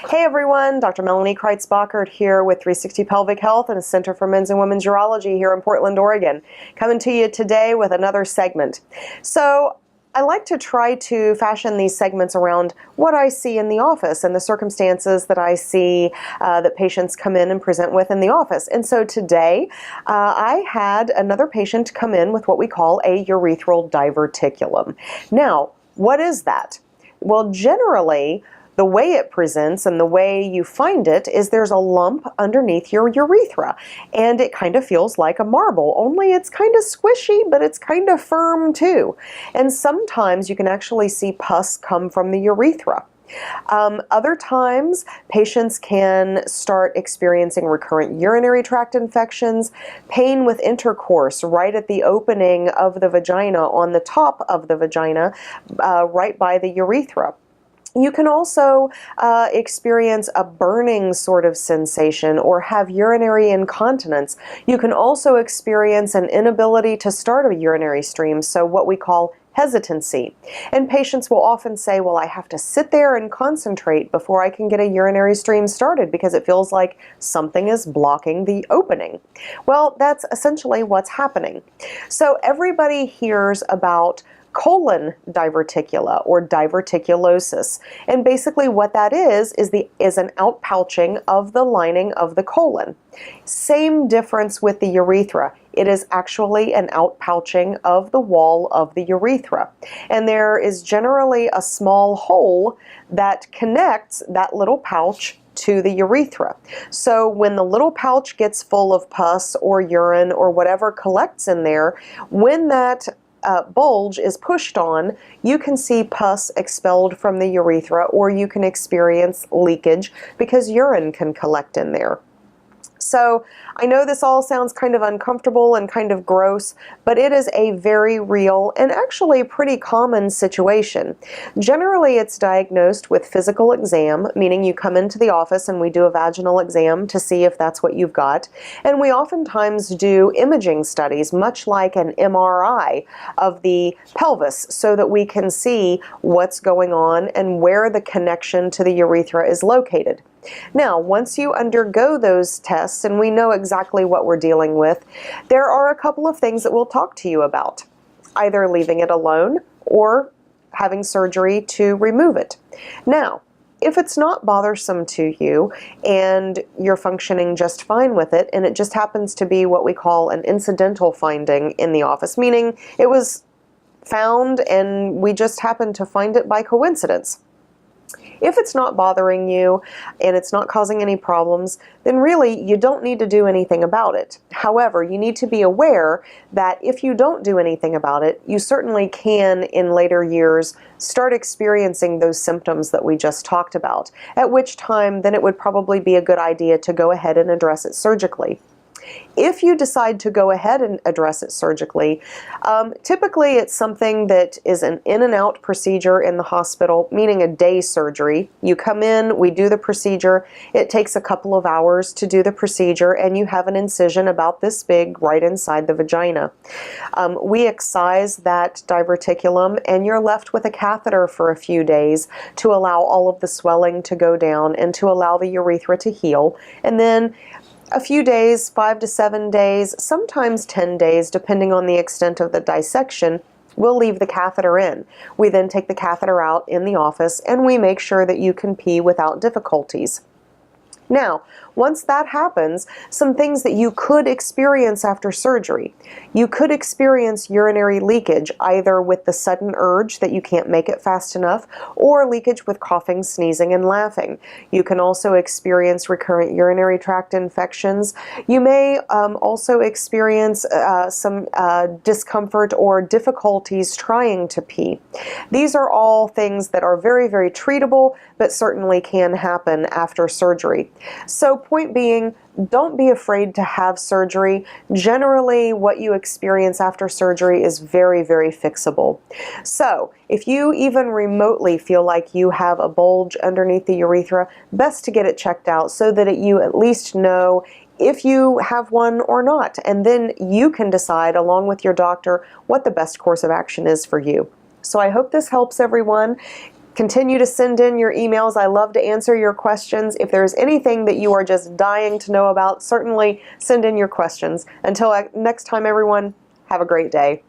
Hey everyone, Dr. Melanie Crites-Bachert here with 360 Pelvic Health and a Center for Men's and Women's Urology here in Portland, Oregon. Coming to you today with another segment. So I like to try to fashion these segments around what I see in the office and the circumstances that I see that patients come in and present with in the office. And so today I had another patient come in with what we call a urethral diverticulum. Now, what is that? Well, generally, the way it presents and the way you find it is there's a lump underneath your urethra, and it kind of feels like a marble, only it's kind of squishy, but it's kind of firm too. And sometimes you can actually see pus come from the urethra. Other times, patients can start experiencing recurrent urinary tract infections, pain with intercourse right at the opening of the vagina, on the top of the vagina, right by the urethra. You can also experience a burning sort of sensation or have urinary incontinence. You can also experience an inability to start a urinary stream, so what we call hesitancy. And patients will often say, well, I have to sit there and concentrate before I can get a urinary stream started because it feels like something is blocking the opening. Well, that's essentially what's happening. So everybody hears about colon diverticula or diverticulosis, and basically what that is an outpouching of the lining of the colon. Same difference with the urethra. It is actually an outpouching of the wall of the urethra, and there is generally a small hole that connects that little pouch to the urethra. So when the little pouch gets full of pus or urine or whatever collects in there, when that bulge is pushed on, you can see pus expelled from the urethra, or you can experience leakage because urine can collect in there. So I know this all sounds kind of uncomfortable and kind of gross, but it is a very real and actually pretty common situation. Generally, it's diagnosed with physical exam, meaning you come into the office and we do a vaginal exam to see if that's what you've got. And we oftentimes do imaging studies, much like an MRI of the pelvis, so that we can see what's going on and where the connection to the urethra is located. Now, once you undergo those tests and we know exactly what we're dealing with, there are a couple of things that we'll talk to you about, either leaving it alone or having surgery to remove it. Now, if it's not bothersome to you and you're functioning just fine with it, and it just happens to be what we call an incidental finding in the office, meaning it was found and we just happened to find it by coincidence. If it's not bothering you and it's not causing any problems, then really you don't need to do anything about it. However, you need to be aware that if you don't do anything about it, you certainly can in later years start experiencing those symptoms that we just talked about, at which time then it would probably be a good idea to go ahead and address it surgically. If you decide to go ahead and address it surgically, typically it's something that is an in and out procedure in the hospital, meaning a day surgery. You come in, we do the procedure, it takes a couple of hours to do the procedure, and you have an incision about this big right inside the vagina. We excise that diverticulum, and you're left with a catheter for a few days to allow all of the swelling to go down and to allow the urethra to heal. And then a few days, 5 to 7 days, sometimes 10 days, depending on the extent of the dissection, we'll leave the catheter in. We then take the catheter out in the office and we make sure that you can pee without difficulties. Now, once that happens, some things that you could experience after surgery. You could experience urinary leakage, either with the sudden urge that you can't make it fast enough, or leakage with coughing, sneezing, and laughing. You can also experience recurrent urinary tract infections. You may also experience some discomfort or difficulties trying to pee. These are all things that are very, very treatable, but certainly can happen after surgery. So point being, don't be afraid to have surgery. Generally, what you experience after surgery is very, very fixable. So if you even remotely feel like you have a bulge underneath the urethra, best to get it checked out so that you at least know if you have one or not. And then you can decide, along with your doctor, what the best course of action is for you. So I hope this helps everyone. Continue to send in your emails. I love to answer your questions. If there's anything that you are just dying to know about, certainly send in your questions. Until next time, everyone, have a great day.